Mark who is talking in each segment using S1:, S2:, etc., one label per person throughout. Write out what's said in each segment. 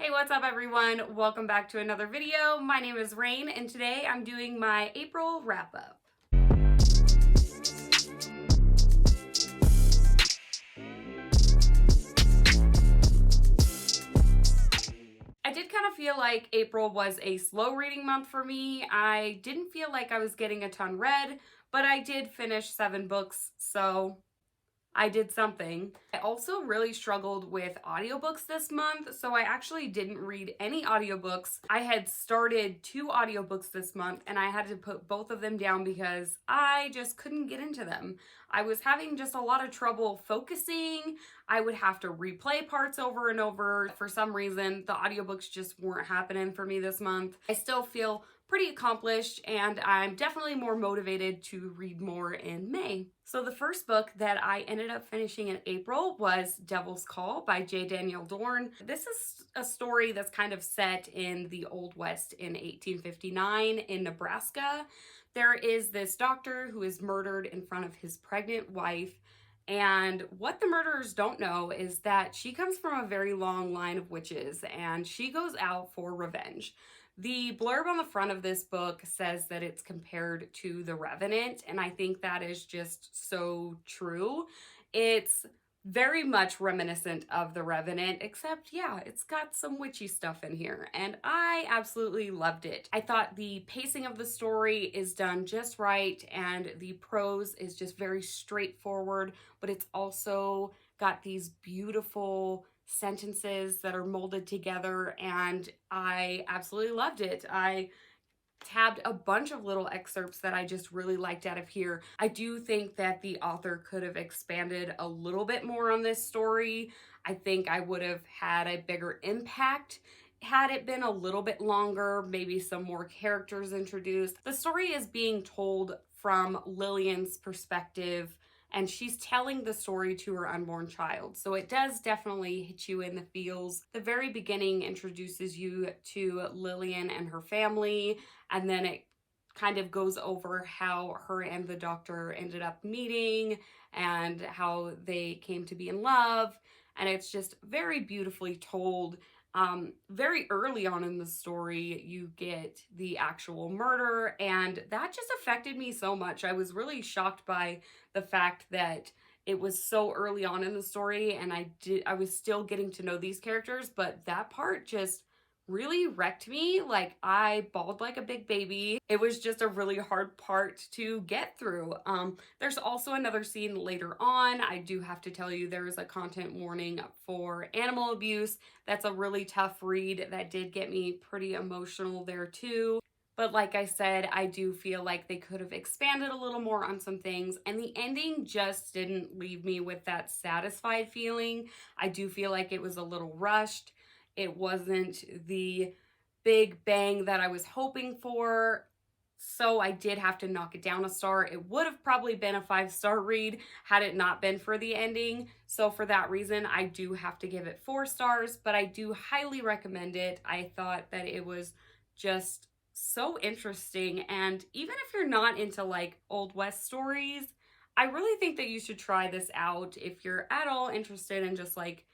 S1: Hey, what's up everyone? Welcome back to another video. My name is Raine and today I'm doing my April wrap up. I did kind of feel like April was a slow reading month for me. I didn't feel like I was getting a ton read, but I did finish 7 books, so I did something. I also really struggled with audiobooks this month, so I actually didn't read any audiobooks. I had started 2 audiobooks this month and I had to put both of them down because I just couldn't get into them. I was having just a lot of trouble focusing. I would have to replay parts over and over. For some reason, the audiobooks just weren't happening for me this month. I still feel pretty accomplished and I'm definitely more motivated to read more in May. So the first book that I ended up finishing in April was Devil's Call by J. Danielle Dorn. This is a story that's kind of set in the Old West in 1859 in Nebraska. There is this doctor who is murdered in front of his pregnant wife. And what the murderers don't know is that she comes from a very long line of witches and she goes out for revenge. The blurb on the front of this book says that it's compared to The Revenant, and I think that is just so true. It's very much reminiscent of The Revenant, except yeah, it's got some witchy stuff in here, and I absolutely loved it. I thought the pacing of the story is done just right, and the prose is just very straightforward, but it's also got these beautiful sentences that are molded together, and I absolutely loved it. I tabbed a bunch of little excerpts that I just really liked out of here. I do think that the author could have expanded a little bit more on this story. I think I would have had a bigger impact had it been a little bit longer, maybe some more characters introduced. The story is being told from Lillian's perspective, and she's telling the story to her unborn child. So it does definitely hit you in the feels. The very beginning introduces you to Lillian and her family, and then it kind of goes over how her and the doctor ended up meeting and how they came to be in love. And it's just very beautifully told. Very early on in the story, you get the actual murder, and that just affected me so much. I was really shocked by the fact that it was so early on in the story and I was still getting to know these characters, but that part just really wrecked me. Like, I bawled like a big baby. It was just a really hard part to get through. There's also another scene later on. I do have to tell you, there is a content warning for animal abuse. That's a really tough read. That did get me pretty emotional there too. But like I said, I do feel like they could have expanded a little more on some things, and the ending just didn't leave me with that satisfied feeling. I do feel like it was a little rushed. It wasn't the big bang that I was hoping for, so I did have to knock it down a star. It would have probably been a 5-star read had it not been for the ending. So for that reason, I do have to give it 4 stars, but I do highly recommend it. I thought that it was just so interesting, and even if you're not into like Old West stories, I really think that you should try this out if you're at all interested in just like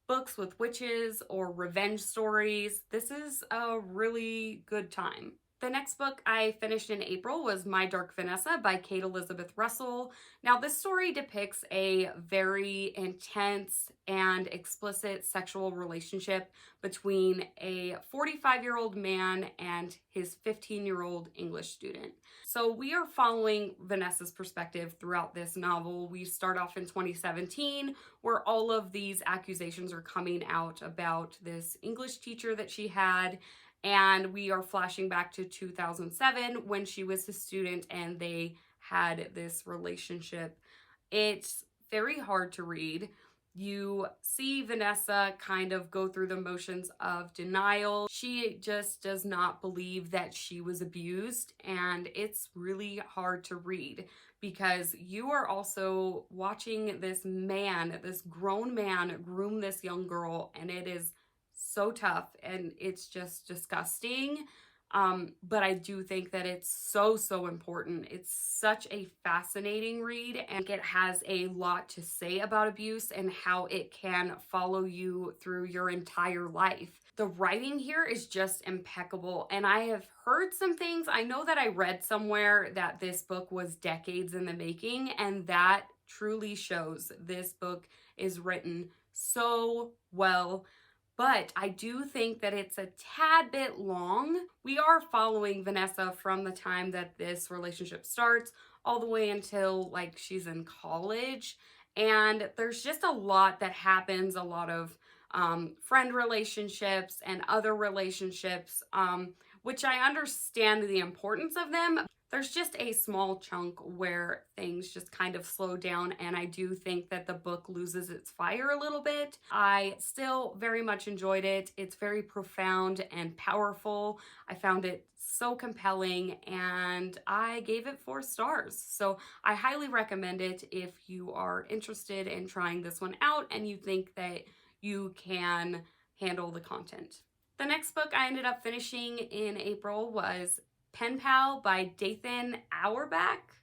S1: books with witches or revenge stories. This is a really good time. The next book I finished in April was My Dark Vanessa by Kate Elizabeth Russell. Now, this story depicts a very intense and explicit sexual relationship between a 45-year-old man and his 15-year-old English student. So we are following Vanessa's perspective throughout this novel. We start off in 2017, where all of these accusations are coming out about this English teacher that she had. And we are flashing back to 2007 when she was a student and they had this relationship. It's very hard to read. You see Vanessa kind of go through the motions of denial. She just does not believe that she was abused, and it's really hard to read because you are also watching this man, this grown man, groom this young girl, and it is so tough and it's just disgusting. But I do think that it's so important. It's such a fascinating read, and it has a lot to say about abuse and how it can follow you through your entire life. The writing here is just impeccable, and I have heard some things. I know that I read somewhere that this book was decades in the making, and that truly shows. This book is written so well. But I do think that it's a tad bit long. We are following Vanessa from the time that this relationship starts all the way until like she's in college. And there's just a lot that happens, a lot of friend relationships and other relationships, which I understand the importance of them. There's just a small chunk where things just kind of slow down, and I do think that the book loses its fire a little bit. I still very much enjoyed it. It's very profound and powerful. I found it so compelling, and I gave it 4 stars. So I highly recommend it if you are interested in trying this one out and you think that you can handle the content. The next book I ended up finishing in April was Penpal by Dathan Auerbach.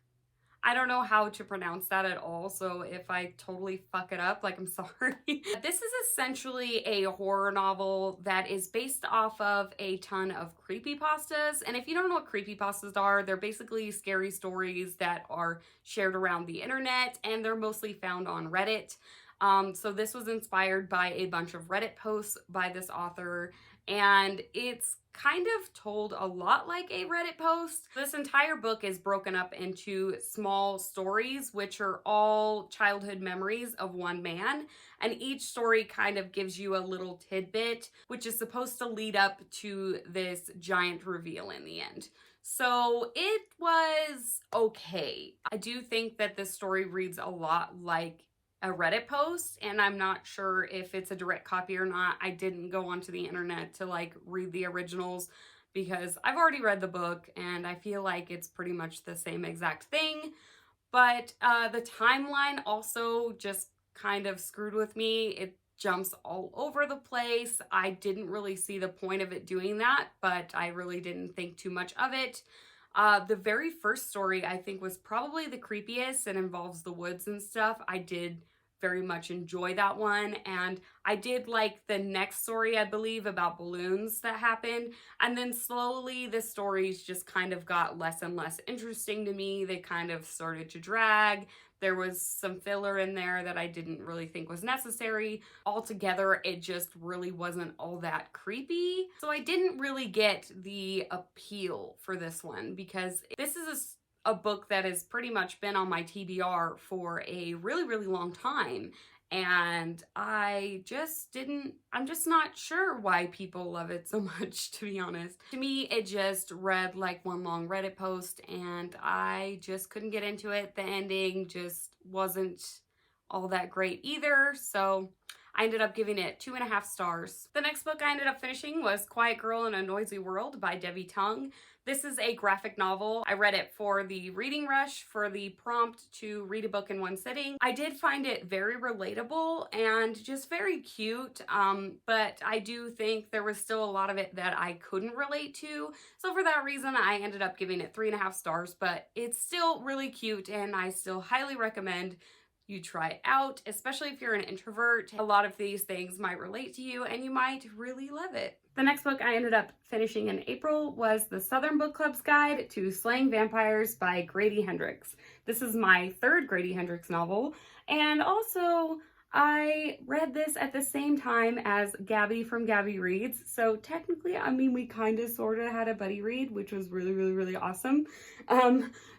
S1: I don't know how to pronounce that at all, so if I totally fuck it up, like, I'm sorry. This is essentially a horror novel that is based off of a ton of creepypastas, and if you don't know what creepypastas are, they're basically scary stories that are shared around the internet, and they're mostly found on Reddit. So this was inspired by a bunch of Reddit posts by this author, and it's kind of told a lot like a Reddit post. This entire book is broken up into small stories, which are all childhood memories of one man, and each story kind of gives you a little tidbit, which is supposed to lead up to this giant reveal in the end. So it was okay. I do think that this story reads a lot like a Reddit post, and I'm not sure if it's a direct copy or not. I didn't go onto the internet to like read the originals because I've already read the book and I feel like it's pretty much the same exact thing. But the timeline also just kind of screwed with me. It jumps all over the place. I didn't really see the point of it doing that, but I really didn't think too much of it. The very first story I think was probably the creepiest and involves the woods and stuff. I did very much enjoy that one, and I did like the next story, I believe, about balloons that happened, and then slowly the stories just kind of got less and less interesting to me. They kind of started to drag. There was some filler in there that I didn't really think was necessary. Altogether, it just really wasn't all that creepy. So I didn't really get the appeal for this one because this is a book that has pretty much been on my TBR for a really long time. And I'm just not sure why people love it so much, to be honest. To me, it just read like one long Reddit post, and I just couldn't get into it. The ending just wasn't all that great either, so I ended up giving it 2.5 stars. The next book I ended up finishing was Quiet Girl in a Noisy World by Debbie Tung. This is a graphic novel. I read it for the reading rush, for the prompt to read a book in one sitting. I did find it very relatable and just very cute, but I do think there was still a lot of it that I couldn't relate to. So for that reason, I ended up giving it 3.5 stars, but it's still really cute, and I still highly recommend you try it out, especially if you're an introvert. A lot of these things might relate to you and you might really love it. The next book I ended up finishing in April was The Southern Book Club's Guide to Slaying Vampires by Grady Hendrix. This is my 3rd Grady Hendrix novel, and also I read this at the same time as Gabby from Gabby Reads. So technically, I mean, we kind of sort of had a buddy read, which was really awesome.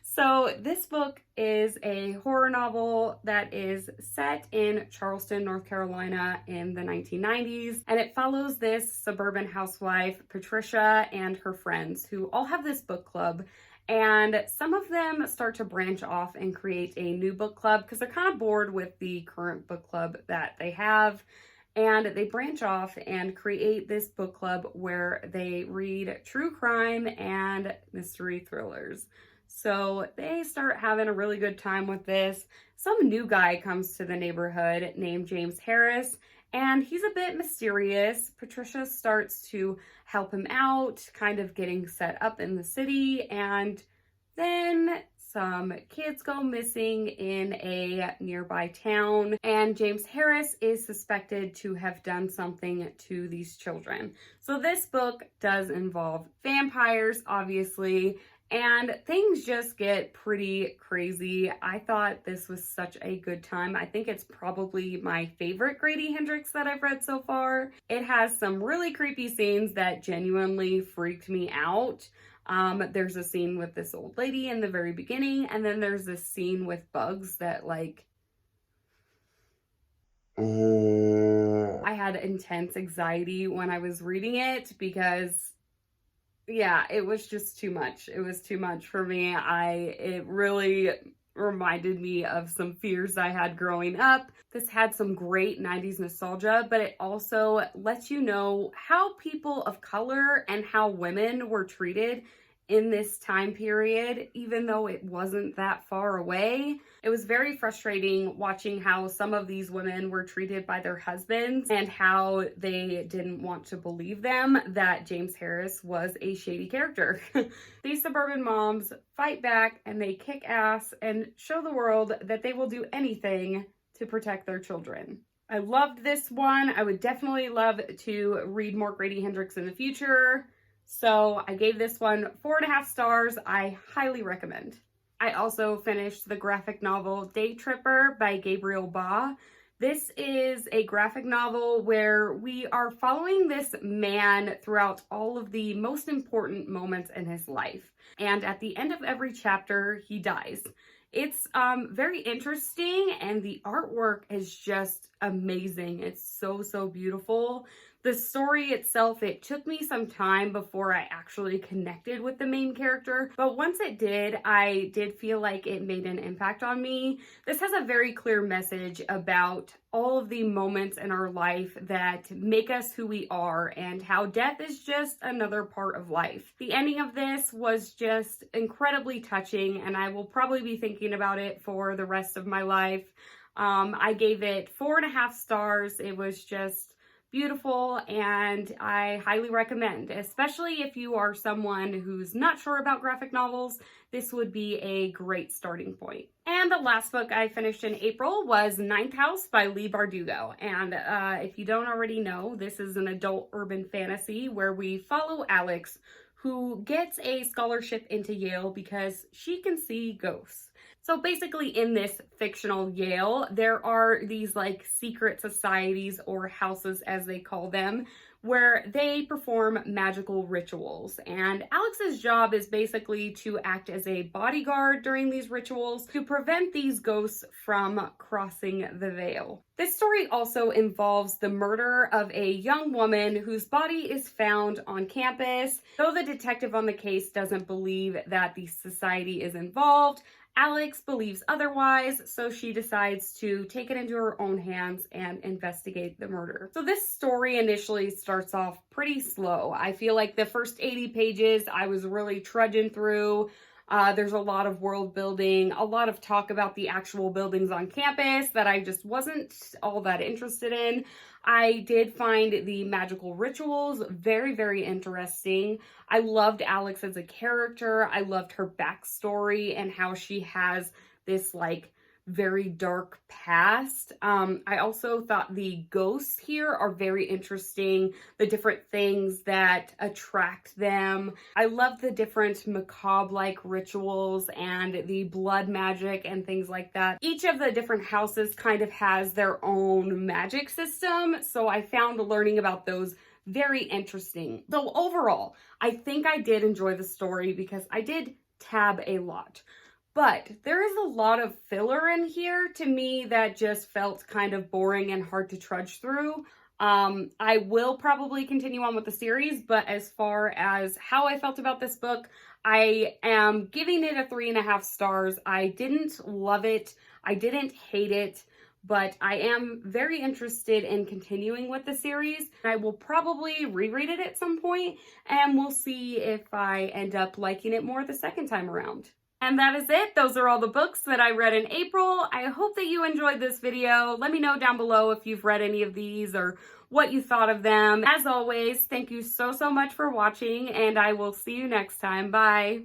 S1: So this book is a horror novel that is set in Charleston, North Carolina in the 1990s. And it follows this suburban housewife, Patricia, and her friends who all have this book club. And some of them start to branch off and create a new book club because they're kind of bored with the current book club that they have. And they branch off and create this book club where they read true crime and mystery thrillers. So they start having a really good time with this. Some new guy comes to the neighborhood named James Harris, and he's a bit mysterious. Patricia starts to help him out, kind of getting set up in the city, and then some kids go missing in a nearby town, and James Harris is suspected to have done something to these children. So this book does involve vampires, obviously, and things just get pretty crazy. I thought this was such a good time. I think it's probably my favorite Grady Hendrix that I've read so far. It has some really creepy scenes that genuinely freaked me out. There's a scene with this old lady in the very beginning, and then there's this scene with bugs that, like, I had intense anxiety when I was reading it because, yeah, it was just too much. It was too much for me. It really reminded me of some fears I had growing up. This had some great 90s nostalgia, but it also lets you know how people of color and how women were treated in this time period, even though it wasn't that far away. It was very frustrating watching how some of these women were treated by their husbands and how they didn't want to believe them that James Harris was a shady character. These suburban moms fight back and they kick ass and show the world that they will do anything to protect their children. I loved this one. I would definitely love to read more Grady Hendrix in the future. So I gave this one 4.5 stars. I highly recommend. I also finished the graphic novel DayTripper by Gabriel Ba. This is a graphic novel where we are following this man throughout all of the most important moments in his life. And at the end of every chapter, he dies. It's very interesting, and the artwork is just amazing. It's so, so beautiful. The story itself, it took me some time before I actually connected with the main character, but once it did, I did feel like it made an impact on me. This has a very clear message about all of the moments in our life that make us who we are and how death is just another part of life. The ending of this was just incredibly touching, and I will probably be thinking about it for the rest of my life. I gave it 4.5 stars. It was just beautiful, and I highly recommend, especially if you are someone who's not sure about graphic novels. This would be a great starting point. And the last book I finished in April was Ninth House by Leigh Bardugo. And if you don't already know, this is an adult urban fantasy where we follow Alex, who gets a scholarship into Yale because she can see ghosts. So basically in this fictional Yale, there are these like secret societies or houses as they call them, where they perform magical rituals. And Alex's job is basically to act as a bodyguard during these rituals to prevent these ghosts from crossing the veil. This story also involves the murder of a young woman whose body is found on campus. Though the detective on the case doesn't believe that the society is involved, Alex believes otherwise, so she decides to take it into her own hands and investigate the murder. So this story initially starts off pretty slow. I feel like the first 80 pages I was really trudging through. There's a lot of world building, a lot of talk about the actual buildings on campus that I just wasn't all that interested in. I did find the magical rituals very, very interesting. I loved Alex as a character. I loved her backstory and how she has this like very dark past. I also thought the ghosts here are very interesting, the different things that attract them. I love the different macabre-like rituals and the blood magic and things like that. Each of the different houses kind of has their own magic system, so I found learning about those very interesting. So overall, I think I did enjoy the story because I did tab a lot. But there is a lot of filler in here to me that just felt kind of boring and hard to trudge through. I will probably continue on with the series, but as far as how I felt about this book, I am giving it a 3.5 stars. I didn't love it. I didn't hate it, but I am very interested in continuing with the series. I will probably reread it at some point, and we'll see if I end up liking it more the second time around. And that is it. Those are all the books that I read in April. I hope that you enjoyed this video. Let me know down below if you've read any of these or what you thought of them. As always, thank you so much for watching, and I will see you next time. Bye.